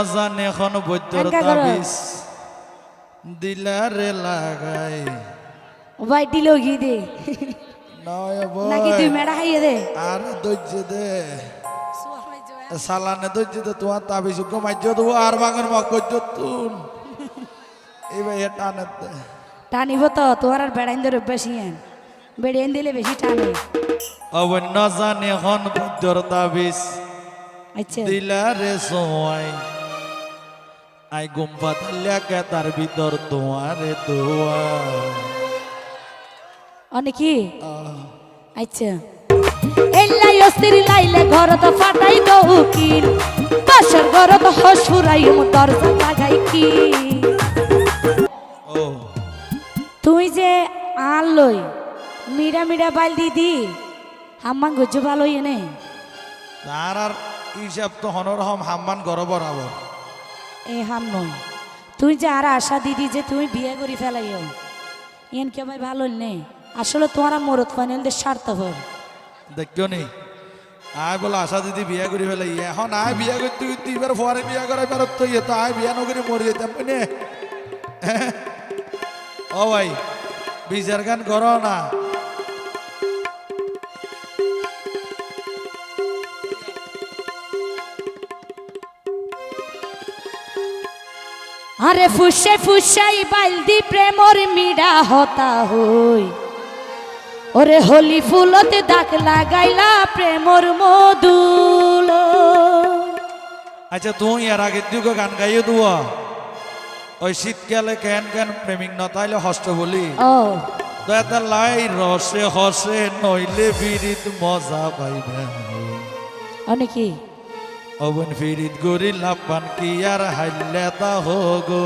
জানে এখন বৈদ্যর তাবিজ দিলারে লাগাই ভাই দিল ঘি দে নয় নাকি তুই মেড়া খাইয়ে দে আর দৈর্য দে সালানে দৈর্য দে তোমার তাবিজ মাইজ দেবো আর বাঙের মা কইজ তুন এই ভাই টানে টানিব তো তোমার আর বেড়াইন ধরে বেশি বেড়াইন দিলে বেশি টানে অবন্য জানে এখন বৈদ্যর তাবিজ আচ্ছা দিলারে সোয়াই আই গুম্পা থাল্যাকে তার ভিতর তোমারে দোয়া অনেকি আচ্ছা এলাই অস্থির লাইলে ঘর তো ফাটাই দো উকিল পাশের ঘর তো হসুরাই দরজা লাগাই কি ও তুই যে আনলই মিরা মিরা বাইল দিদি হাম্মান গজ্জ ভালো এনে তার আর হিসাব তো হনরহম হাম্মান গর বরাবর এ হাম নয় তুই যে আর আশা দিদি যে তুমি বিয়ে করি ফেলাইও এন কে ভাই ভালো নেই আসলে তোমার মরত ফাইনাল স্বার্থপর দেখিও নি আয় বলে আশা দিদি বিয়া করি ফেলে এখন আয় বিয়া করি তুই তুইবার ফরে বিয়া করাই পারত তো ইয়ে তো আয় বিয়া নকরি মরি যেতাম নে ও ভাই বিচার গান করো না আরে ফুসে ফুসাই বালদি প্রেমর মিডা হতা হই ওরে হোলি ফুলতে দাগ লাগাইলা প্রেমর মধুল আচ্ছা তুই এর আগে দুগো গান গাইয়ে দুয়া ওই শীতকালে কেন কেন প্রেমিক নতাইলে হস্ত বলি ও তো এত লাই রসে হসে নইলে বিরিত মজা পাইবে অনেকি অবন ফিরিত গরি লাপান কি আর হাইলেতা হোগো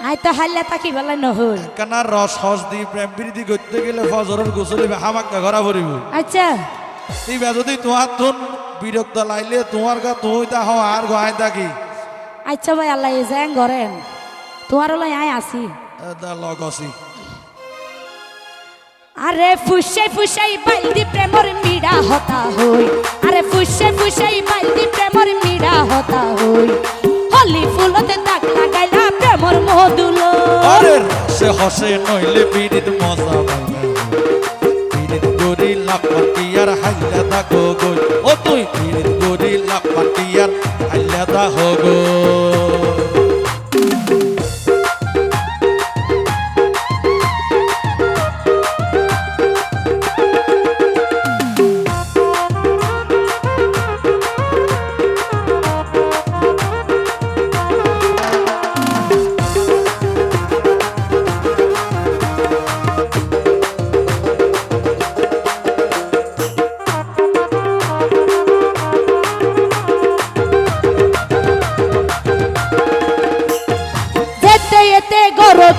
আই তো হাল্লা তাকি বেলা নহই কানার রস হস দি প্রেম প্রীতি করতে গেলে ফজরের গোসলি হামাক্কা ঘরা ভরিব আচ্ছা এই যদি তোমার তুন বিরক্ত লাইলে তোমার গা তুই তা হও আর গায় থাকি আচ্ছা ভাই আল্লাহ যাং করেন তোমার লাই আয় আসি লগসি আরে ফুসাই ফুসাই বালদি প্রেমর মিডা হতা হই আরে ফুসাই ফুসাই বালদি প্রেমর মিডা হতা হই হলি ফুলতে দাগ লাগাইলা প্রেমর মধুল আরে সে হসে নইলে বিরিত মজা পাইবে বিরিত গরি লাপাটি আর হাইলাদা গো ও তুই বিরিত গরি লাপাটি আর হাইলাদা হোগো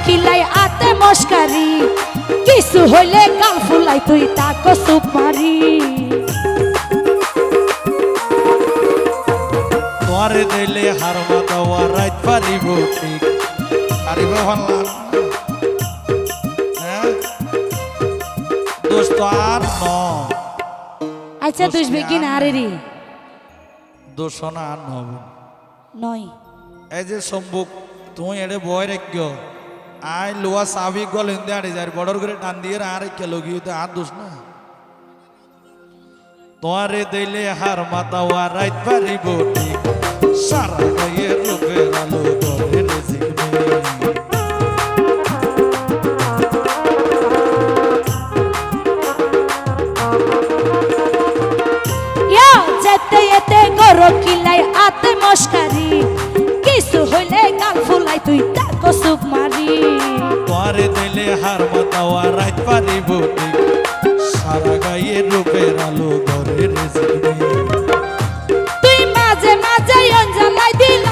কিলাই আতে মস্কারি কিছু হইলে গাল ফুলাই তুই তাকো সুপ মারি তোরে দিলে হার মাতাওয়া রাইত পারিব ঠিক পারিব হল্লা হ্যাঁ দোস্ত আর ন আচ্ছা দুষবে কি না রে দোষ না আর নব নয় এই যে সম্ভব তুই এড়ে বয় রেখ আই লোয়া সাবি গল হিন্দে আড়ে যার বর্ডার করে টান দিয়ে আর কে লগিয়ে আর দোষ না তোরে দিলে হার মাতাওয়া রাইত পারিব ঠিক সারা গায়ে রূপের আলো করে রেজিকবে ইয়া যেতে এতে গরো কিলাই আতে মস্কারি কিছু হইলে গাল ফুলাই তুই তাকো সুপ মারি তোরে দিলে হার মাতাওয়া রাইত পারিব ঠিক সারা গায়ে রূপের আলো করে রেজিকবে তুই মাঝে মাঝে অঞ্জলাই দিল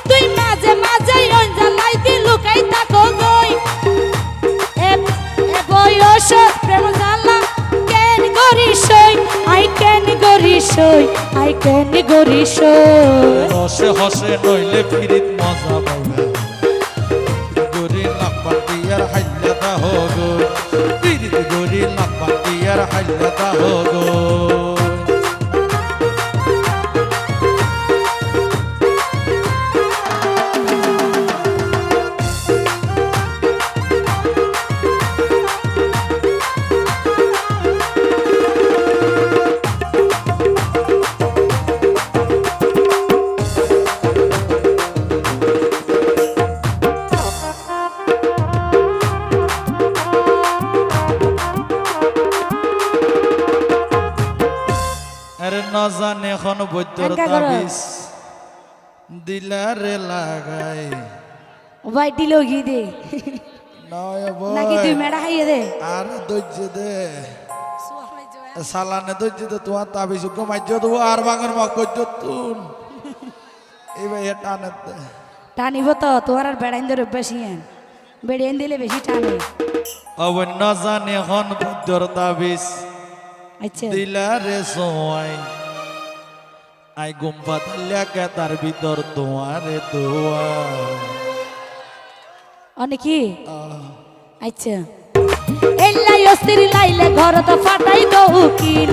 তুই মাঝে মাঝে অঞ্জলাই দিল কাই তাকো গই এ বয়স প্রেম জানলা কেন গরিসই আই কেন গরিসই আই কেন গরিসই হসে হসে নইলে ফিরিত মজা পাইবে গরি লাপাটি আর হাইলাদা হোগো ফিরিত গরি লাপাটি আর হাইলাদা হোগো আরে না জানে এখন বৈদ্যর একা করো। তাবিজ দিলারে লাগাই ভাই দিল গি দে নয় নাকি তুই বই মেডা খাইয়ে দে আর দৈর্য দে সালানে দৈর্য দে তোমার তাবিজ মাইজ দেবো আর বাঙের মা করছো তুন এই ভাই টানে দে টানিব তো তোর আর বেড়াইন ধরে বেশি বেড়াইন দিলে বেশি টানে অবন্য জানে এখন বৈদ্যর তাবিজ আচ্ছা দিলারে সোয়াই আই গুম্পা তাল্লা কে তার ভিতর তোমারে দোয়া অনেক কি আচ্ছা এলাই অস্থির লাইলে ঘর তো ফাটাই দো উকিল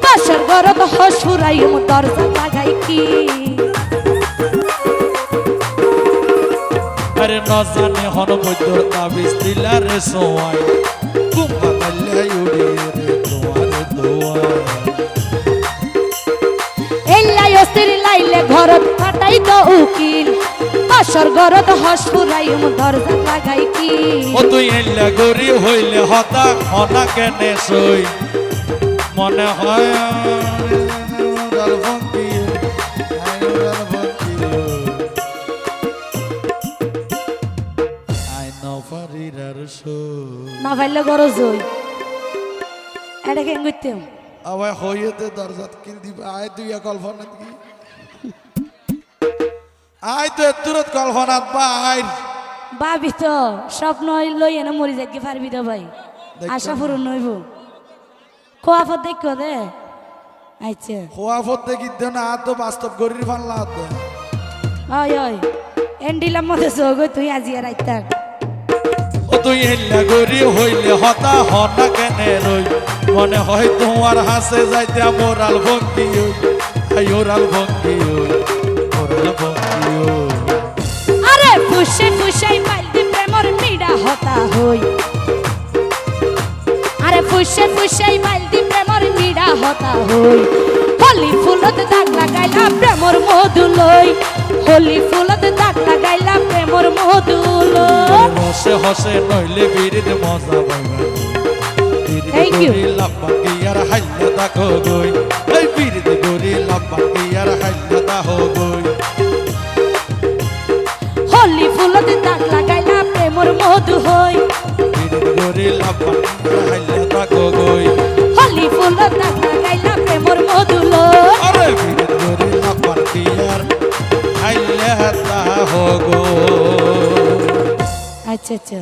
বাসর ঘর তো হসুরাই দরজা লাগাই কি আরে ন জানে হন বৈদ্যর তাবিজ দিলারে সোয়াই গুম্পা তাল্লা উড়ে রে তোমারে দোয়া এলাই অস্থির লাইলে ঘর তো ফাটাই দো উকিল বাসর ঘর তো হসুরাই দরজা লাগাই কি ও তুই এলা গরি হইলে হতা হনা কেনে সই মনে হয় আর ভক্তি আই নফারির আর সই না পাইলে গরজ হই এটা কেন করতে আবার হইতে দরজাত কিল দিবা আয় তুই কল্পনাত কি আয় তো তুরত কল্পনাত বা আয় ভাবি তো স্বপ্ন লই এনে মরি যাকে পারবি তো ভাই আশা পূরণ নইব খোয়া ফত দেখো দে আচ্ছা খোয়া ফতে কি দেন না তো বাস্তব গরির ফাল্লা দে ওই ওই এন্ডিলাম মতে যোগ তুই আজি আর আইতার ও তুই এলা গরি হইলে হতা হনা কেনে রই মনে হয় তোমার হাসে যাইতে মোরাল ভঙ্গি আই ওরাল ভঙ্গি ওরাল ভঙ্গি আরে ফুসে ফুসে মাইলদি প্রেমর মিডা হতা হই আরে ফুসে ফুসে মাইলদি প্রেমর মিডা হতা হই হলি ফুলত দাগ লাগাইলা প্রেমর মধু লই হলি ফুলত দাগ লাগাইলা প্রেমর মধু লই হসে হসে নইলে বিরিদ মজা পাইবা Thank you. লাপাকি আর হাইলা দেখো গই এই বিরিদ গরি লাপাকি আর হাইলা দেখো গই হলি ফুলত দাগ লাগাইলা প্রেমর মধু হই বিরিদ গরি লাপাকি আর হাইলা দেখো গই হলি ফুলত দাগ লাগাইলা প্রেমর মধু লই আরে বিরিদ গরি লাপাকি আর হাইলা দেখো গই আচ্ছা আচ্ছা